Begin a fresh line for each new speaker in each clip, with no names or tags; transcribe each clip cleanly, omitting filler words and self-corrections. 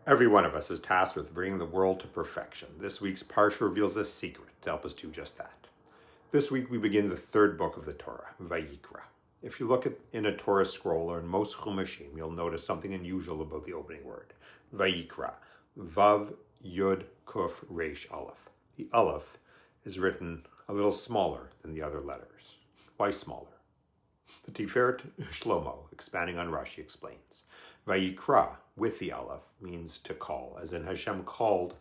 Every one of us is tasked with bringing the world to perfection. This week's Parashah reveals a secret to help us do just that. This week we begin the third book of the Torah, Vayikra. If you look in a Torah scroll or in most Chumashim, you'll notice something unusual about the opening word, Vayikra, Vav Yud Kuf Reish Aleph. The Aleph is written a little smaller than the other letters. Why smaller? The Tiferet Shlomo, expanding on Rashi, explains, Vayikra, with the Aleph, means to call, as in Hashem called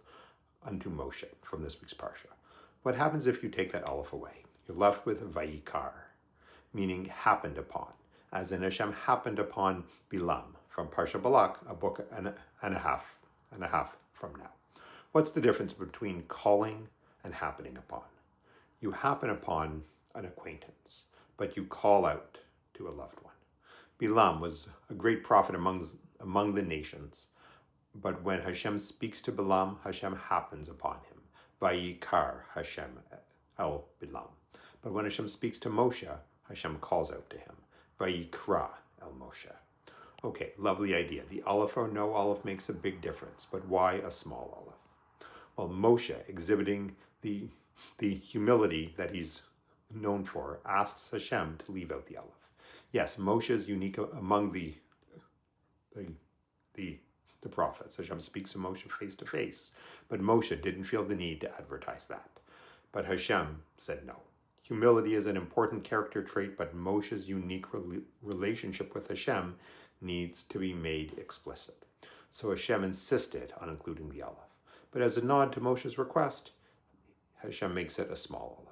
unto Moshe from this week's Parsha. What happens if you take that Aleph away? You're left with Vayikar, meaning happened upon, as in Hashem happened upon Bilam from Parsha Balak, a book and a half from now. What's the difference between calling and happening upon? You happen upon an acquaintance, but you call out to a loved one. Bilam was a great prophet among the nations, but when Hashem speaks to Bilam, Hashem happens upon him. Vayikar Hashem el Bilam. But when Hashem speaks to Moshe, Hashem calls out to him. Vayikra el Moshe. Okay, lovely idea. The Aleph or no Aleph makes a big difference, but why a small Aleph? Well, Moshe, exhibiting the humility that he's known for, asks Hashem to leave out the Aleph. Yes, Moshe is unique among the prophets. Hashem speaks to Moshe face to face, but Moshe didn't feel the need to advertise that. But Hashem said no. Humility is an important character trait, but Moshe's unique relationship with Hashem needs to be made explicit. So Hashem insisted on including the Aleph. But as a nod to Moshe's request, Hashem makes it a small Aleph.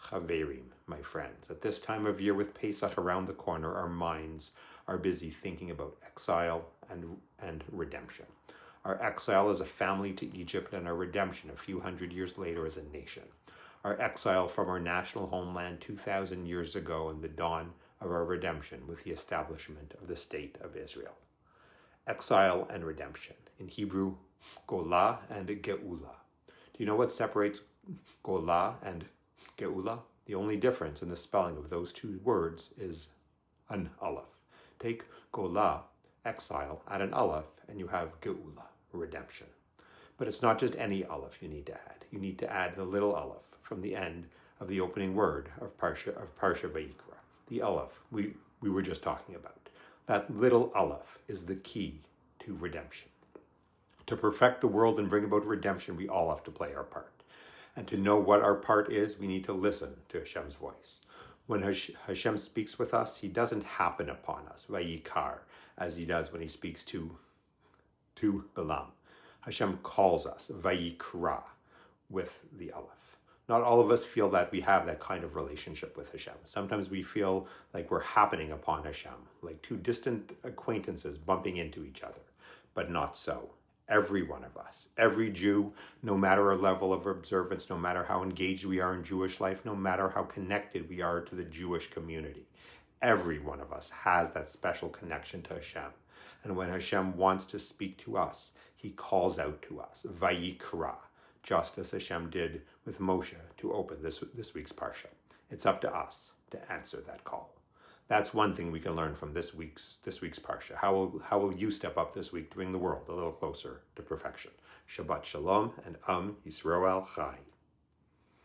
Chaverim, my friends, at this time of year with Pesach around the corner, our minds are busy thinking about exile and redemption. Our exile as a family to Egypt and our redemption a few hundred years later as a nation. Our exile from our national homeland 2,000 years ago and the dawn of our redemption with the establishment of the State of Israel. Exile and redemption. In Hebrew, Golah and Geula. Do you know what separates Golah and Geula? The only difference in the spelling of those two words is an Aleph. Take Golah, exile, add an Aleph, and you have Geula, redemption. But it's not just any Aleph you need to add. You need to add the little Aleph from the end of the opening word of Parashah Vayikra. The Aleph we were just talking about. That little Aleph is the key to redemption. To perfect the world and bring about redemption, we all have to play our part. And to know what our part is, we need to listen to Hashem's voice. When Hashem speaks with us, he doesn't happen upon us, Vayikar, as he does when he speaks to Bilam. Hashem calls us, Vayikra, with the Aleph. Not all of us feel that we have that kind of relationship with Hashem. Sometimes we feel like we're happening upon Hashem, like two distant acquaintances bumping into each other, but not so. Every one of us, every Jew, no matter our level of observance, no matter how engaged we are in Jewish life, no matter how connected we are to the Jewish community, every one of us has that special connection to Hashem. And when Hashem wants to speak to us, he calls out to us, Vayikra, just as Hashem did with Moshe to open this week's Parsha. It's up to us to answer that call. That's one thing we can learn from this week's Parsha. How will you step up this week to bring the world a little closer to perfection? Shabbat Shalom and Yisroel Chai.